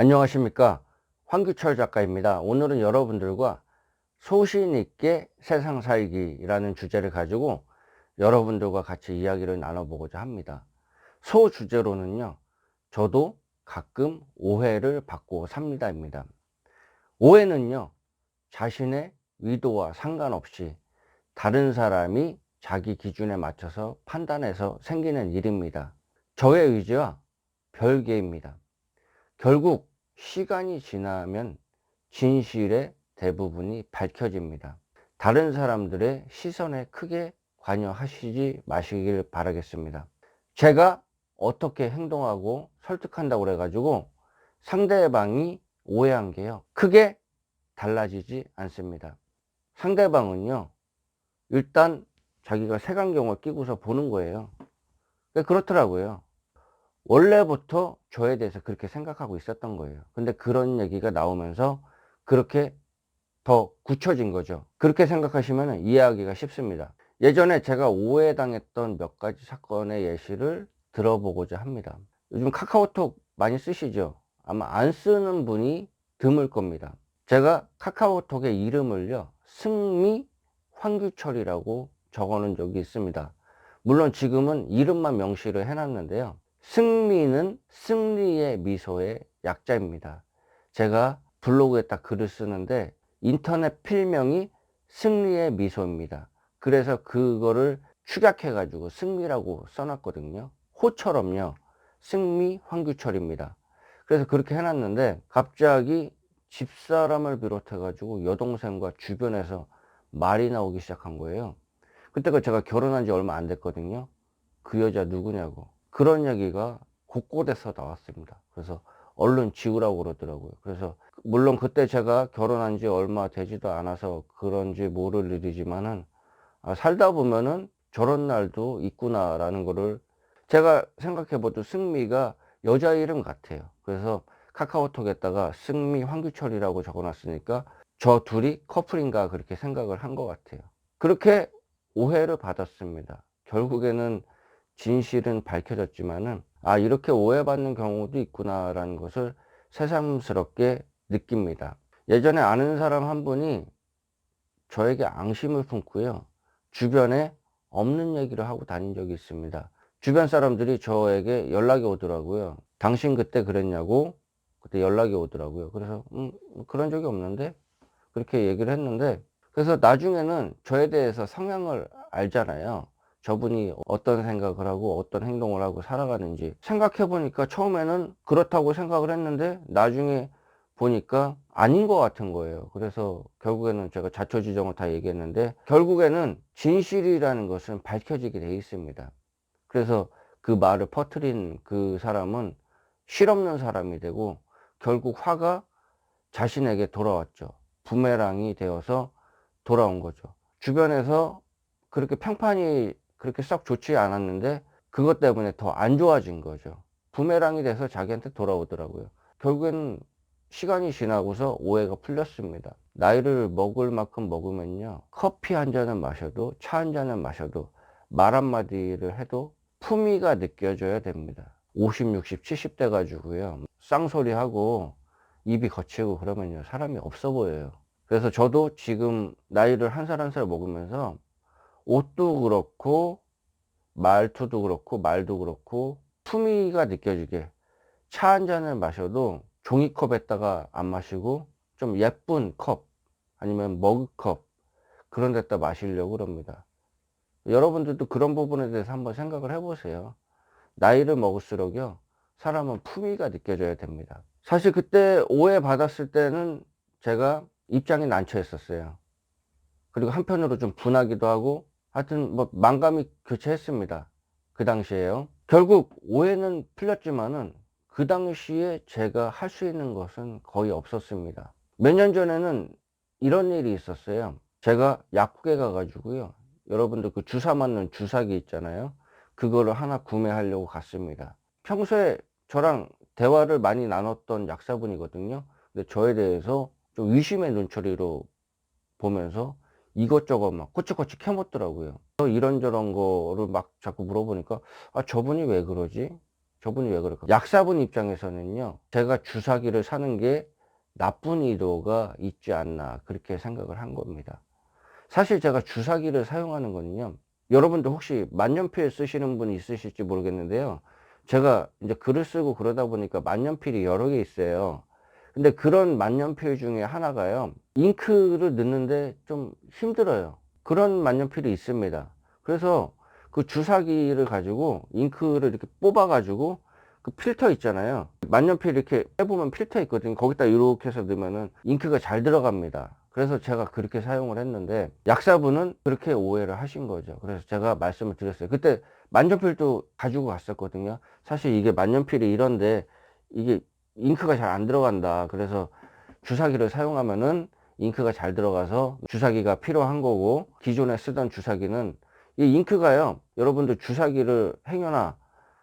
안녕하십니까, 황규철 작가입니다. 오늘은 여러분들과 소신 있게 세상 살기라는 주제를 가지고 여러분들과 같이 이야기를 나눠보고자 합니다. 소 주제로는요, 저도 가끔 오해를 받고 삽니다입니다. 오해는요, 자신의 의도와 상관없이 다른 사람이 자기 기준에 맞춰서 판단해서 생기는 일입니다. 저의 의지와 별개입니다. 결국 시간이 지나면 진실의 대부분이 밝혀집니다. 다른 사람들의 시선에 크게 관여하시지 마시길 바라겠습니다. 제가 어떻게 행동하고 설득한다고 그래가지고 상대방이 오해한 게요, 크게 달라지지 않습니다. 상대방은요, 일단 자기가 색안경을 끼고서 보는 거예요. 그렇더라고요. 원래부터 저에 대해서 그렇게 생각하고 있었던 거예요. 근데 그런 얘기가 나오면서 그렇게 더 굳혀진 거죠. 그렇게 생각하시면 이해하기가 쉽습니다. 예전에 제가 오해당했던 몇 가지 사건의 예시를 들어보고자 합니다. 요즘 카카오톡 많이 쓰시죠? 아마 안 쓰는 분이 드물 겁니다. 제가 카카오톡의 이름을요, 승미 황규철이라고 적어 놓은 적이 있습니다. 물론 지금은 이름만 명시를 해놨는데요, 승리는 승리의 미소의 약자입니다. 제가 블로그에 딱 글을 쓰는데 인터넷 필명이 승리의 미소입니다. 그래서 그거를 축약해 가지고 승리라고 써놨거든요. 호처럼요, 승리 황규철입니다. 그래서 그렇게 해놨는데 갑자기 집사람을 비롯해 가지고 여동생과 주변에서 말이 나오기 시작한 거예요. 그때가 제가 결혼한 지 얼마 안 됐거든요. 그 여자 누구냐고, 그런 얘기가 곳곳에서 나왔습니다. 그래서 얼른 지우라고 그러더라고요. 그래서 물론 그때 제가 결혼한 지 얼마 되지도 않아서 그런지 모를 일이지만은, 살다 보면은 저런 날도 있구나라는 거를 제가 생각해 봐도 승미가 여자 이름 같아요. 그래서 카카오톡에다가 승미 황규철이라고 적어 놨으니까 저 둘이 커플인가 그렇게 생각을 한 것 같아요. 그렇게 오해를 받았습니다. 결국에는 진실은 밝혀졌지만은, 이렇게 오해받는 경우도 있구나라는 것을 새삼스럽게 느낍니다. 예전에 아는 사람 한 분이 저에게 앙심을 품고요, 주변에 없는 얘기를 하고 다닌 적이 있습니다. 주변 사람들이 저에게 연락이 오더라고요. 당신 그때 그랬냐고 그때 연락이 오더라고요. 그래서 그런 적이 없는데 그렇게 얘기를 했는데, 그래서 나중에는 저에 대해서 성향을 알잖아요. 저분이 어떤 생각을 하고 어떤 행동을 하고 살아가는지 생각해 보니까 처음에는 그렇다고 생각을 했는데 나중에 보니까 아닌 것 같은 거예요. 그래서 결국에는 제가 자초지종을 다 얘기했는데 결국에는 진실이라는 것은 밝혀지게 돼 있습니다. 그래서 그 말을 퍼뜨린 그 사람은 실없는 사람이 되고 결국 화가 자신에게 돌아왔죠. 부메랑이 되어서 돌아온 거죠. 주변에서 그렇게 평판이 그렇게 썩 좋지 않았는데 그것 때문에 더 안 좋아진 거죠. 부메랑이 돼서 자기한테 돌아오더라고요. 결국에는 시간이 지나고서 오해가 풀렸습니다. 나이를 먹을 만큼 먹으면요, 커피 한 잔을 마셔도 차 한 잔을 마셔도 말 한마디를 해도 품위가 느껴져야 됩니다. 50, 60, 70 돼 가지고요, 쌍소리하고 입이 거치고 그러면요, 사람이 없어 보여요. 그래서 저도 지금 나이를 한 살 한 살 먹으면서 옷도 그렇고 말투도 그렇고 말도 그렇고 품위가 느껴지게 차 한 잔을 마셔도 종이컵에다가 안 마시고 좀 예쁜 컵 아니면 머그컵 그런 데다 마시려고 그럽니다. 여러분들도 그런 부분에 대해서 한번 생각을 해 보세요. 나이를 먹을수록요, 사람은 품위가 느껴져야 됩니다. 사실 그때 오해 받았을 때는 제가 입장이 난처했었어요. 그리고 한편으로 좀 분하기도 하고 하여튼 뭐 만감이 교차했습니다. 그 당시에요. 결국 오해는 풀렸지만은 그 당시에 제가 할 수 있는 것은 거의 없었습니다. 몇 년 전에는 이런 일이 있었어요. 제가 약국에 가 가지고요, 여러분들 그 주사 맞는 주사기 있잖아요. 그거를 하나 구매하려고 갔습니다. 평소에 저랑 대화를 많이 나눴던 약사분이거든요. 근데 저에 대해서 좀 의심의 눈초리로 보면서 이것저것 막 꼬치꼬치 캐묻더라고요. 이런저런 거를 막 자꾸 물어보니까 저분이 왜 그러지? 저분이 왜 그럴까? 약사분 입장에서는요, 제가 주사기를 사는 게 나쁜 의도가 있지 않나 그렇게 생각을 한 겁니다. 사실 제가 주사기를 사용하는 거는요, 여러분들 혹시 만년필 쓰시는 분이 있으실지 모르겠는데요, 제가 이제 글을 쓰고 그러다 보니까 만년필이 여러 개 있어요. 근데 그런 만년필 중에 하나가요, 잉크를 넣는데 좀 힘들어요. 그런 만년필이 있습니다. 그래서 그 주사기를 가지고 잉크를 이렇게 뽑아 가지고 그 필터 있잖아요, 만년필 이렇게 빼보면 필터 있거든요. 거기다 이렇게 해서 넣으면은 잉크가 잘 들어갑니다. 그래서 제가 그렇게 사용을 했는데 약사분은 그렇게 오해를 하신 거죠. 그래서 제가 말씀을 드렸어요. 그때 만년필도 가지고 갔었거든요. 사실 이게 만년필이 이런데 이게 잉크가 잘 안 들어간다. 그래서 주사기를 사용하면은 잉크가 잘 들어가서 주사기가 필요한 거고, 기존에 쓰던 주사기는 이 잉크가요, 여러분들 주사기를 행여나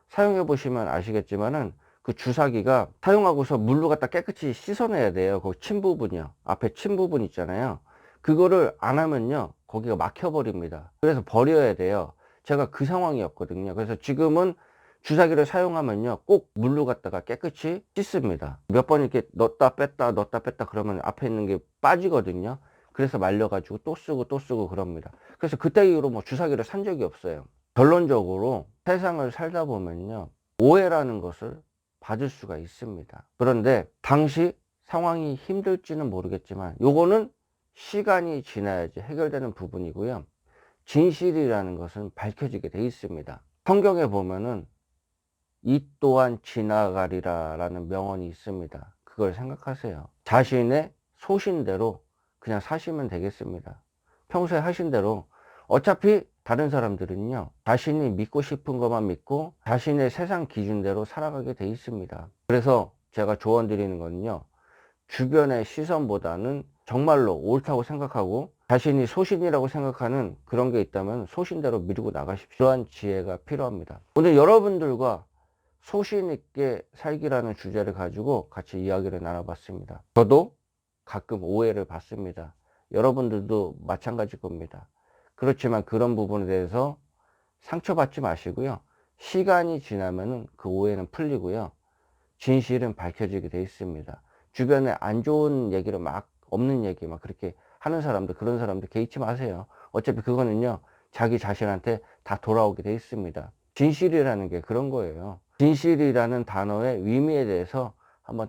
사용해 보시면 아시겠지만은 그 주사기가 사용하고서 물로 갖다 깨끗이 씻어내야 돼요. 그 침 부분이요, 앞에 침 부분 있잖아요. 그거를 안 하면요, 거기가 막혀 버립니다. 그래서 버려야 돼요. 제가 그 상황이었거든요. 그래서 지금은 주사기를 사용하면요, 꼭 물로 갖다가 깨끗이 씻습니다. 몇 번 이렇게 넣었다 뺐다 넣었다 뺐다 그러면 앞에 있는 게 빠지거든요. 그래서 말려 가지고 또 쓰고 또 쓰고 그럽니다. 그래서 그때 이후로 뭐 주사기를 산 적이 없어요. 결론적으로 세상을 살다 보면요, 오해라는 것을 받을 수가 있습니다. 그런데 당시 상황이 힘들지는 모르겠지만 요거는 시간이 지나야지 해결되는 부분이고요, 진실이라는 것은 밝혀지게 돼 있습니다. 성경에 보면은 이 또한 지나가리라 라는 명언이 있습니다. 그걸 생각하세요. 자신의 소신대로 그냥 사시면 되겠습니다. 평소에 하신 대로. 어차피 다른 사람들은요, 자신이 믿고 싶은 것만 믿고 자신의 세상 기준대로 살아가게 돼 있습니다. 그래서 제가 조언 드리는 거는요, 주변의 시선보다는 정말로 옳다고 생각하고 자신이 소신이라고 생각하는 그런 게 있다면 소신대로 밀고 나가십시오. 그러한 지혜가 필요합니다. 오늘 여러분들과 소신 있게 살기라는 주제를 가지고 같이 이야기를 나눠봤습니다. 저도 가끔 오해를 받습니다. 여러분들도 마찬가지일 겁니다. 그렇지만 그런 부분에 대해서 상처받지 마시고요, 시간이 지나면은 그 오해는 풀리고요, 진실은 밝혀지게 돼 있습니다. 주변에 안 좋은 얘기를 막, 없는 얘기 막 그렇게 하는 사람들, 그런 사람들 개의치 마세요. 어차피 그거는요, 자기 자신한테 다 돌아오게 돼 있습니다. 진실이라는 게 그런 거예요. 진실이라는 단어의 의미에 대해서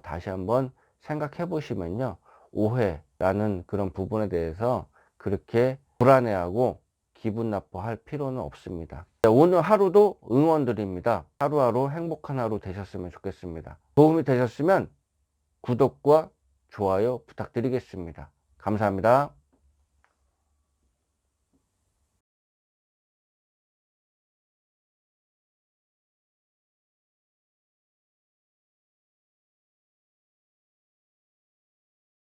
다시 한번 생각해 보시면요, 오해라는 그런 부분에 대해서 그렇게 불안해하고 기분 나빠할 필요는 없습니다. 오늘 하루도 응원드립니다. 하루하루 행복한 하루 되셨으면 좋겠습니다. 도움이 되셨으면 구독과 좋아요 부탁드리겠습니다. 감사합니다.